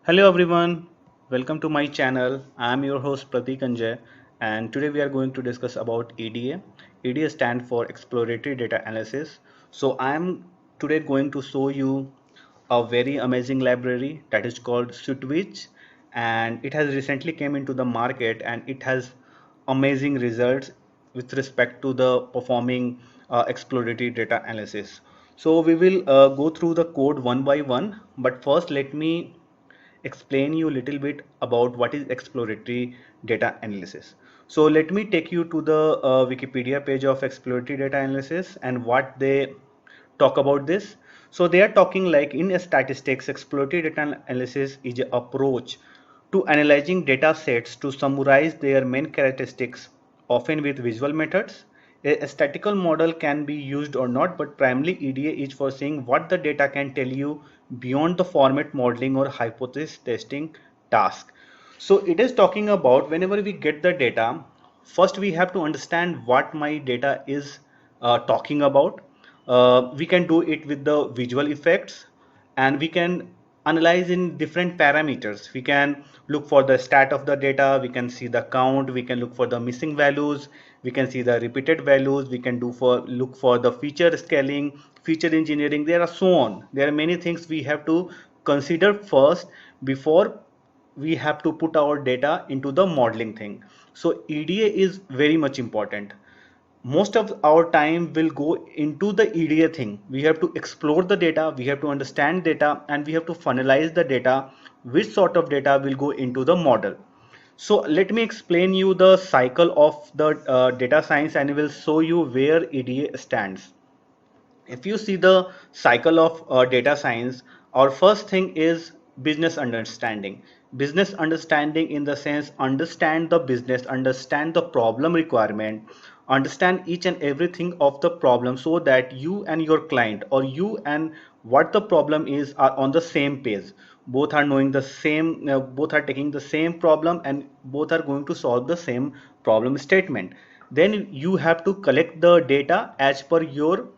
Hello everyone, welcome to my channel. I am your host Pratik Anjay, and today we are going to discuss about EDA. EDA stands for Exploratory Data Analysis. So I am today going to show you a very amazing library that is called Switwitch, and it has recently came into the market and it has amazing results with respect to the performing exploratory data analysis. So we will go through the code one by one, but first let me explain you a little bit about what is exploratory data analysis. So let me take you to the Wikipedia page of exploratory data analysis and what they talk about this. So they are talking like in statistics, exploratory data analysis is an approach to analyzing data sets to summarize their main characteristics, often with visual methods. A statistical model can be used or not, but primarily EDA is for seeing what the data can tell you beyond the format modeling or hypothesis testing task. So it is talking about whenever we get the data, first we have to understand what my data is talking about. We can do it with the visual effects, and we can analyze in different parameters. We can look for the stat of the data, we can see the count, we can look for the missing values, we can see the repeated values, we can look for the feature scaling, feature engineering. There are so on, there are many things we have to consider first before we have to put our data into the modeling thing. So EDA is very much important. Most of our time will go into the EDA thing. We have to explore the data, we have to understand data, and we have to funnelize the data, which sort of data will go into the model. So let me explain you the cycle of the data science, and I will show you where EDA stands. If you see the cycle of data science, our first thing is business understanding. Business understanding in the sense understand the business, understand the problem requirement, understand each and everything of the problem so that you and your client, or you and what the problem is, are on the same page. Both are knowing the same, both are taking the same problem, and both are going to solve the same problem statement. Then you have to collect the data as per your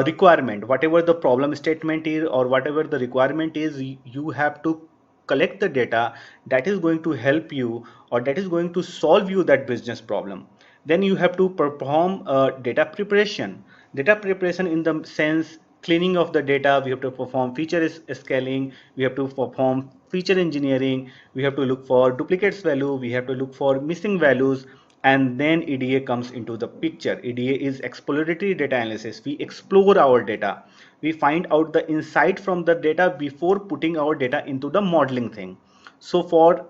requirement. Whatever the problem statement is or whatever the requirement is, you have to collect the data that is going to help you, or that is going to solve you that business problem. Then you have to perform data preparation in the sense cleaning of the data. We have to perform feature scaling, we have to perform feature engineering, we have to look for duplicates value, we have to look for missing values, and then EDA comes into the picture. EDA is exploratory data analysis. We explore our data, we find out the insight from the data before putting our data into the modeling thing. So for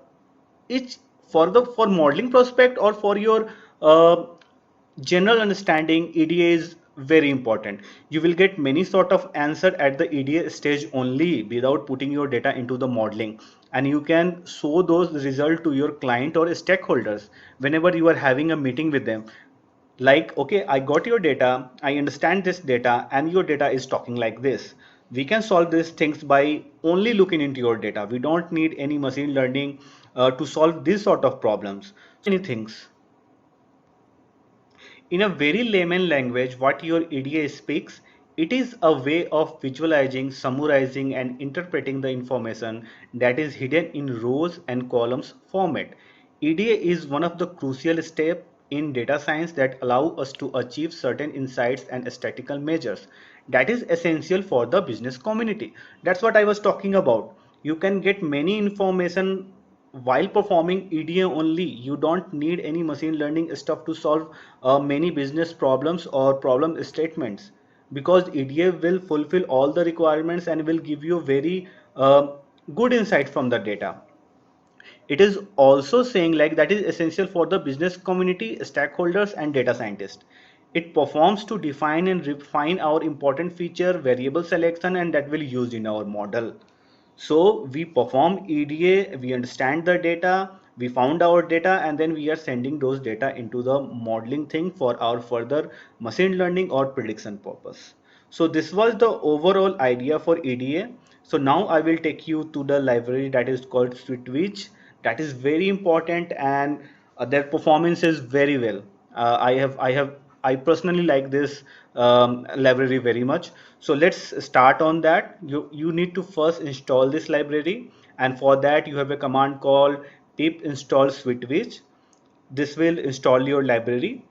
each, for modeling prospect or for your general understanding, EDA is very important. You will get many sort of answer at the EDA stage only without putting your data into the modeling, and you can show those results to your client or stakeholders whenever you are having a meeting with them. Like, okay, I got your data, I understand this data, and your data is talking like this. We can solve these things by only looking into your data. We don't need any machine learning to solve these sort of problems. Many things. In a very layman language, what your EDA speaks, it is a way of visualizing, summarizing, and interpreting the information that is hidden in rows and columns format. EDA is one of the crucial steps in data science that allow us to achieve certain insights and statistical measures. That is essential for the business community. That's what I was talking about. You can get many information while performing EDA only. You don't need any machine learning stuff to solve many business problems or problem statements, because EDA will fulfill all the requirements and will give you very good insight from the data. It is also saying like that is essential for the business community, stakeholders, and data scientists. It performs to define and refine our important feature, variable selection, and that will use in our model. So we perform EDA, we understand the data, we found our data, and then we are sending those data into the modeling thing for our further machine learning or prediction purpose. So this was the overall idea for EDA. So now I will take you to the library that is called Switwitch. That is very important, and their performance is very well. I personally like this library very much. So let's start on that. You need to first install this library, and for that you have a command called pip install switwitch. This will install your library.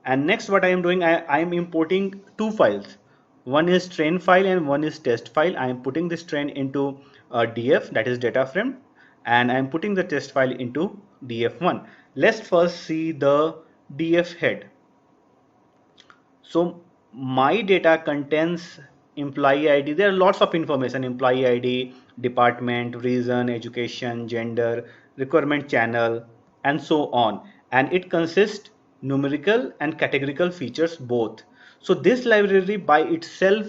And next what I am doing, I am importing two files. One is train file and one is test file. I am putting this train into df, that is data frame, and I am putting the test file into df1. Let's first see the df head. So my data contains employee ID. There are lots of information: employee ID, department, reason, education, gender, requirement channel, and so on. And it consists numerical and categorical features both. So this library by itself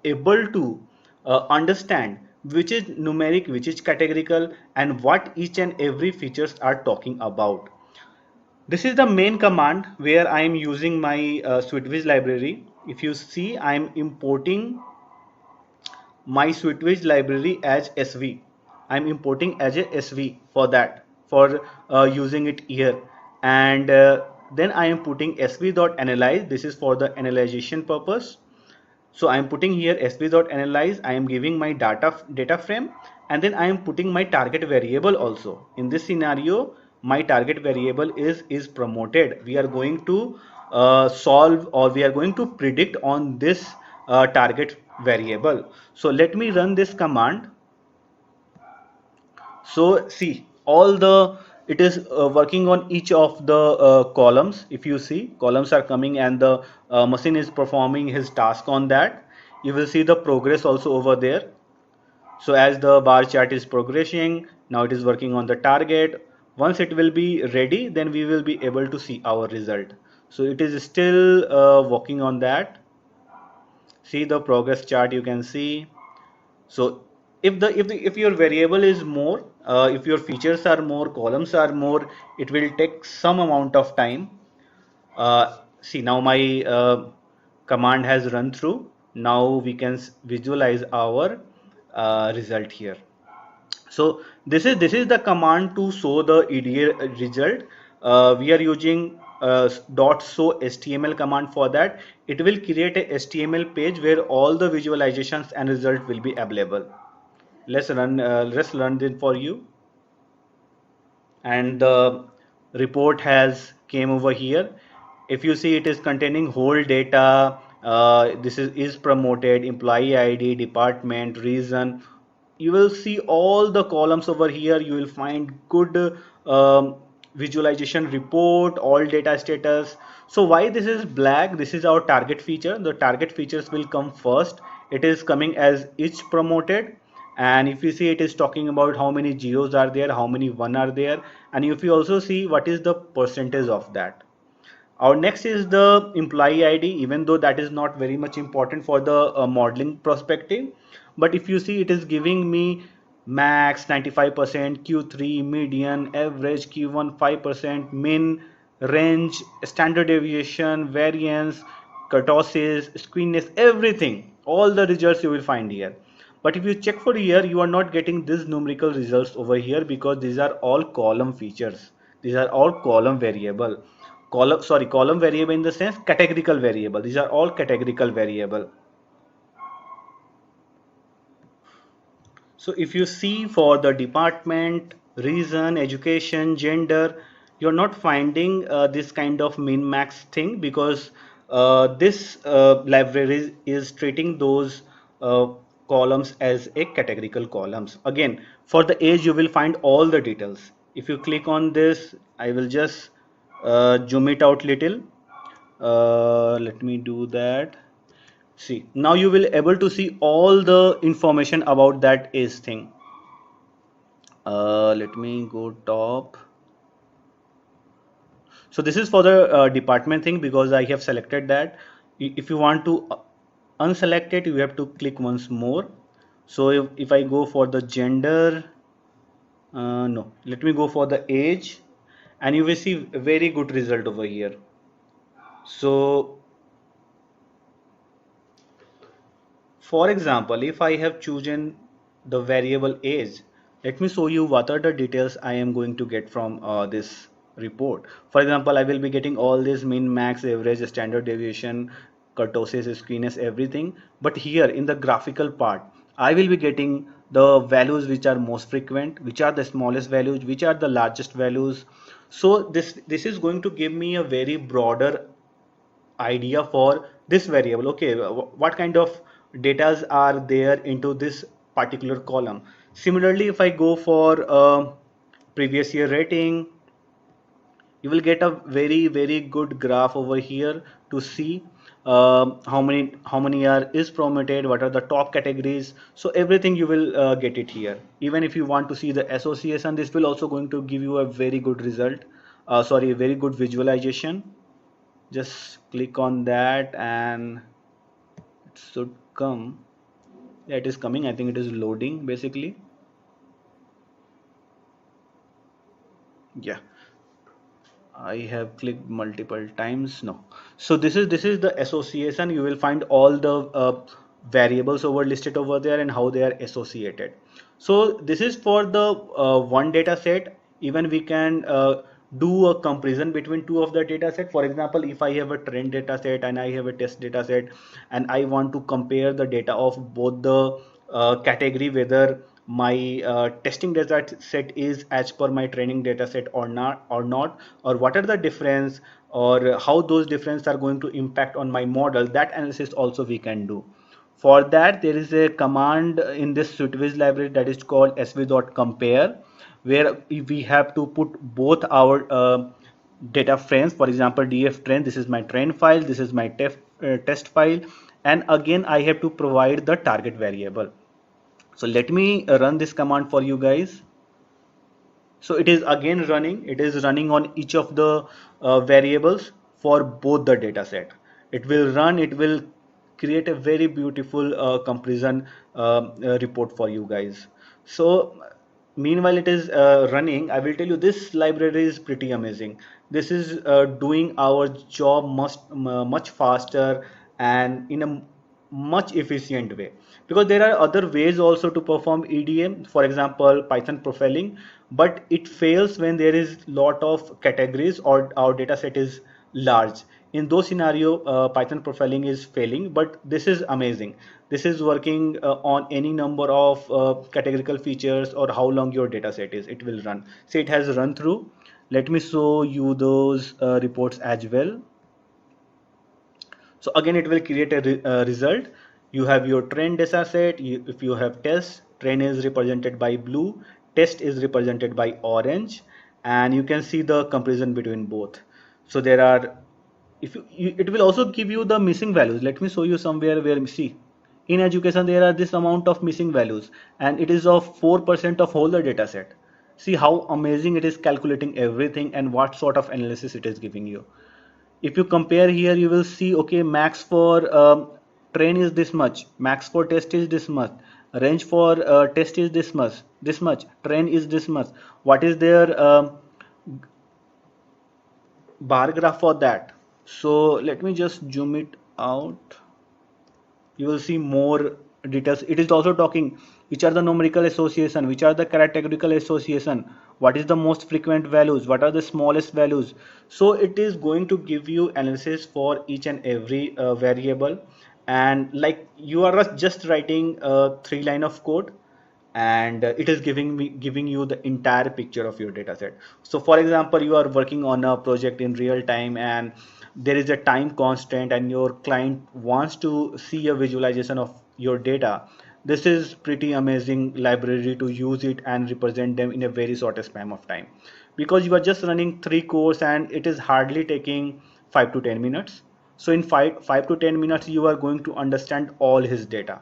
able to understand which is numeric, which is categorical, and what each and every features are talking about. This is the main command where I am using my SweetWiz library. If you see, I am importing my SweetWiz library as SV. I am importing as a SV for that, for using it here. And then I am putting sv.analyze. This is for the analyzation purpose. So I am putting here sv.analyze. I am giving my data frame, and then I am putting my target variable also. In this scenario, my target variable is promoted. We are going to solve, or we are going to predict on this target variable. So let me run this command. So see, all the it is working on each of the columns. If you see, columns are coming, and the machine is performing his task on that. You will see the progress also over there. So as the bar chart is progressing, now it is working on the target. Once it will be ready, then we will be able to see our result. So it is still working on that. See the progress chart, you can see. So if your variable is more, if your features are more, columns are more, it will take some amount of time. See, now my command has run through. Now we can visualize our result here. So this is the command to show the EDA result. We are using dot show HTML command for that. It will create a HTML page where all the visualizations and result will be available. Let's run this for you. And the report has came over here. If you see, it is containing whole data. This is promoted, employee ID, department, reason. You will see all the columns over here. You will find good visualization report, all data status. So why this is black? This is our target feature. The target features will come first. It is coming as each promoted, and if you see, it is talking about how many zeros are there, how many one are there, and if you also see what is the percentage of that. Our next is the employee ID, even though that is not very much important for the modeling perspective. But if you see, it is giving me max 95%, Q3, median, average, Q1 5%, min, range, standard deviation, variance, kurtosis, skewness, everything. All the results you will find here. But if you check for here, you are not getting these numerical results over here because these are all column features. These are all column variable. Column variable in the sense categorical variable. These are all categorical variable. So if you see for the department, reason, education, gender, you're not finding this kind of min max thing because this library is treating those uh, columns as a categorical columns. Again, for the age, you will find all the details. If you click on this, I will just zoom it out little. Let me do that. See, now you will able to see all the information about that age thing. Let me go top. So this is for the department thing because I have selected that. If you want to unselect it, you have to click once more. So if I go for the gender, no, let me go for the age, and you will see a very good result over here. So for example, if I have chosen the variable age, Let me show you what are the details I am going to get from this report. For example, I will be getting all this min, max, average, standard deviation, kurtosis, skewness, everything. But here in the graphical part, I will be getting the values which are most frequent, which are the smallest values, which are the largest values. So this is going to give me a very broader idea for this variable. Okay, what kind of datas are there into this particular column. Similarly, if I go for previous year rating, you will get a very good graph over here to see how many are is promoted, what are the top categories. So everything you will get it here. Even if you want to see the association, this will also going to give you a very good result, sorry, a very good visualization. Just click on that and it should come. Yeah, it is coming. I think it is loading basically. Yeah, I have clicked multiple times. No. So this is the association. You will find all the variables over listed over there and how they are associated. So this is for the one data set. Even we can do a comparison between two of the data set. For example, if I have a trend data set and I have a test data set, and I want to compare the data of both the category, whether my testing data set is as per my training data set or not, or what are the difference, or how those difference are going to impact on my model. That analysis also we can do. For that, there is a command in this SweetWiz library that is called sv.compare, where we have to put both our data frames. For example, df trend, this is my trend file, this is my test file, and again I have to provide the target variable. So let me run this command for you guys. So it is again running. It is running on each of the variables for both the data set. It will run. It will create a very beautiful comparison report for you guys. So meanwhile it is running, I will tell you this library is pretty amazing. This is doing our job much faster and in a much efficient way, because there are other ways also to perform EDM, for example Python profiling, but it fails when there is lot of categories or our data set is large. In those scenario, Python profiling is failing, but this is amazing. This is working on any number of categorical features or how long your data set is, it will run. See, it has run through. Let me show you those reports as well. So again it will create a result. You have your trend data set. If you have test, trend is represented by blue, test is represented by orange, and you can see the comparison between both. So there are, if it will also give you the missing values. Let me show you somewhere where, see, in education there are this amount of missing values and it is of 4% of whole the data set. See how amazing it is calculating everything and what sort of analysis it is giving you. If you compare here, you will see, okay, max for train is this much, max for test is this much, range for test is this much, train is this much. What is their bar graph for that? So let me just zoom it out. You will see more details. It is also talking which are the numerical association, which are the categorical association, what is the most frequent values, what are the smallest values. So it is going to give you analysis for each and every variable, and like you are just writing a 3 line of code, and it is giving you the entire picture of your data set. So for example, you are working on a project in real time and there is a time constraint and your client wants to see a visualization of your data. This is pretty amazing library to use it and represent them in a very short span of time, because you are just running 3 cores and it is hardly taking 5 to 10 minutes. So in 5 to 10 minutes you are going to understand all his data.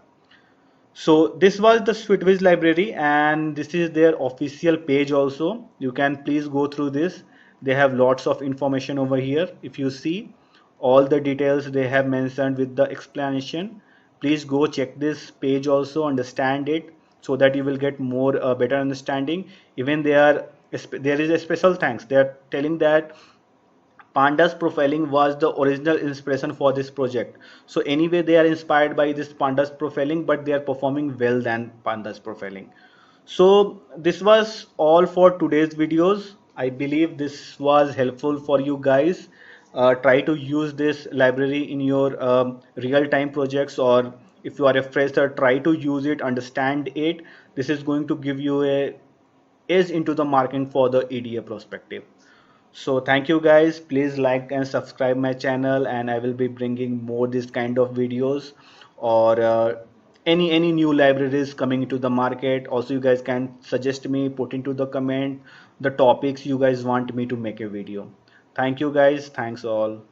So this was the SweetWiz library, and this is their official page also. You can please go through this. They have lots of information over here. If you see all the details they have mentioned with the explanation, please go check this page also, understand it, so that you will get more better understanding. Even there is a special thanks. They are telling that Pandas profiling was the original inspiration for this project. So anyway, they are inspired by this Pandas profiling, but they are performing well than Pandas profiling. So this was all for today's videos. I believe this was helpful for you guys. Try to use this library in your real-time projects, or if you are a fresher, try to use it, understand it. This is going to give you a edge into the market for the EDA perspective. So thank you guys. Please like and subscribe my channel, and I will be bringing more this kind of videos, or any new libraries coming into the market. Also, you guys can suggest me, put into the comment the topics you guys want me to make a video. Thank you guys. Thanks all.